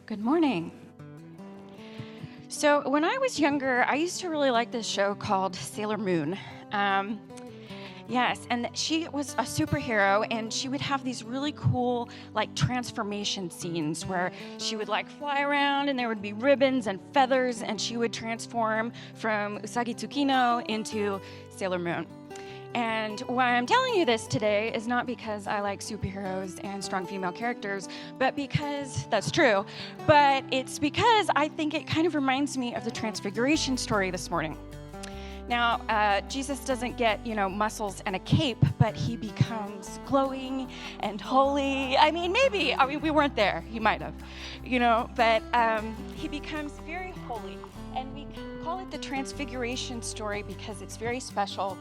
Good morning. So when I was younger, I used to really like this show called Sailor Moon. Yes, and she was a superhero, and she would have these really cool, transformation scenes where she would, fly around, and there would be ribbons and feathers, and she would transform from Usagi Tsukino into Sailor Moon. And why I'm telling you this today is not because I like superheroes and strong female characters, but because that's true. But it's because I think it kind of reminds me of the Transfiguration story this morning. Now, Jesus doesn't get, muscles and a cape, but he becomes glowing and holy. Maybe we weren't there. He might have, but he becomes very holy. And we call it the Transfiguration story because it's very special.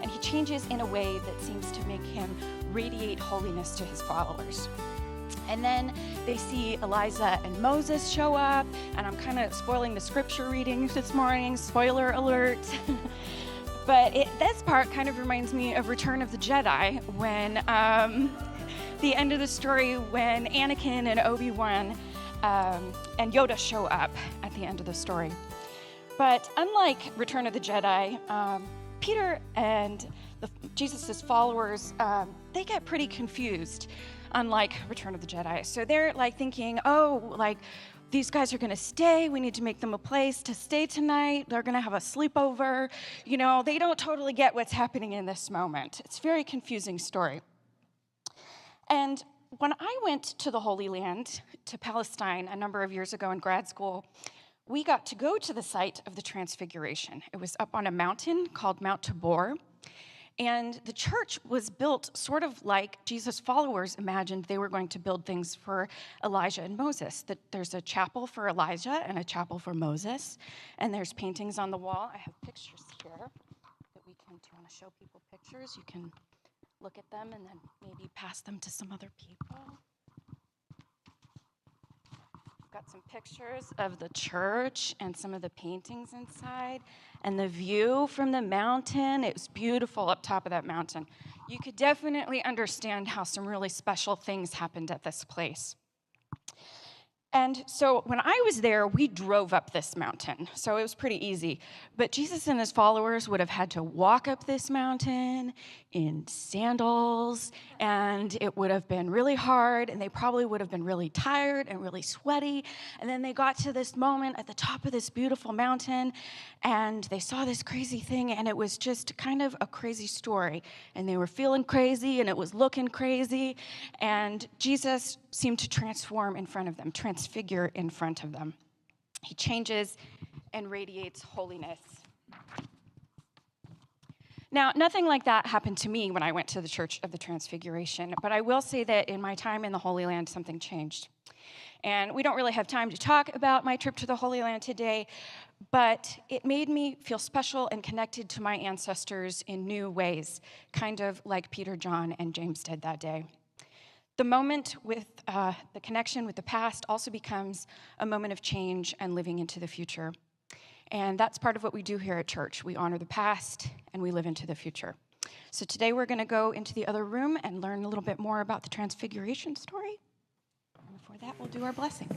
And he changes in a way that seems to make him radiate holiness to his followers. And then they see Elijah and Moses show up, and I'm kind of spoiling the scripture reading this morning, spoiler alert. But this part kind of reminds me of Return of the Jedi, when the end of the story when Anakin and Obi-Wan and Yoda show up at the end of the story. But unlike Return of the Jedi, Peter and Jesus' followers, they get pretty confused, unlike Return of the Jedi. So they're thinking, these guys are going to stay. We need to make them a place to stay tonight. They're going to have a sleepover. They don't totally get what's happening in this moment. It's a very confusing story. And when I went to the Holy Land, to Palestine, a number of years ago in grad school, we got to go to the site of the Transfiguration. It was up on a mountain called Mount Tabor. And the church was built sort of like Jesus' followers imagined they were going to build things for Elijah and Moses. That there's a chapel for Elijah and a chapel for Moses. And there's paintings on the wall. I have pictures here that we can, do you want to show people pictures? You can look at them and then maybe pass them to some other people. Got some pictures of the church and some of the paintings inside, and the view from the mountain. It was beautiful up top of that mountain. You could definitely understand how some really special things happened at this place. And so when I was there, we drove up this mountain, so it was pretty easy. But Jesus and his followers would have had to walk up this mountain in sandals, and it would have been really hard, and they probably would have been really tired and really sweaty. And then they got to this moment at the top of this beautiful mountain, and they saw this crazy thing, and it was just kind of a crazy story. And they were feeling crazy, and it was looking crazy, and Jesus seemed to transform in front of them, transfigure in front of them. He changes and radiates holiness. Now, nothing like that happened to me when I went to the Church of the Transfiguration, but I will say that in my time in the Holy Land, something changed. And we don't really have time to talk about my trip to the Holy Land today, but it made me feel special and connected to my ancestors in new ways, kind of like Peter, John, and James did that day. The moment with the connection with the past also becomes a moment of change and living into the future. And that's part of what we do here at church. We honor the past and we live into the future. So today we're going to go into the other room and learn a little bit more about the Transfiguration story. And before that, we'll do our blessing.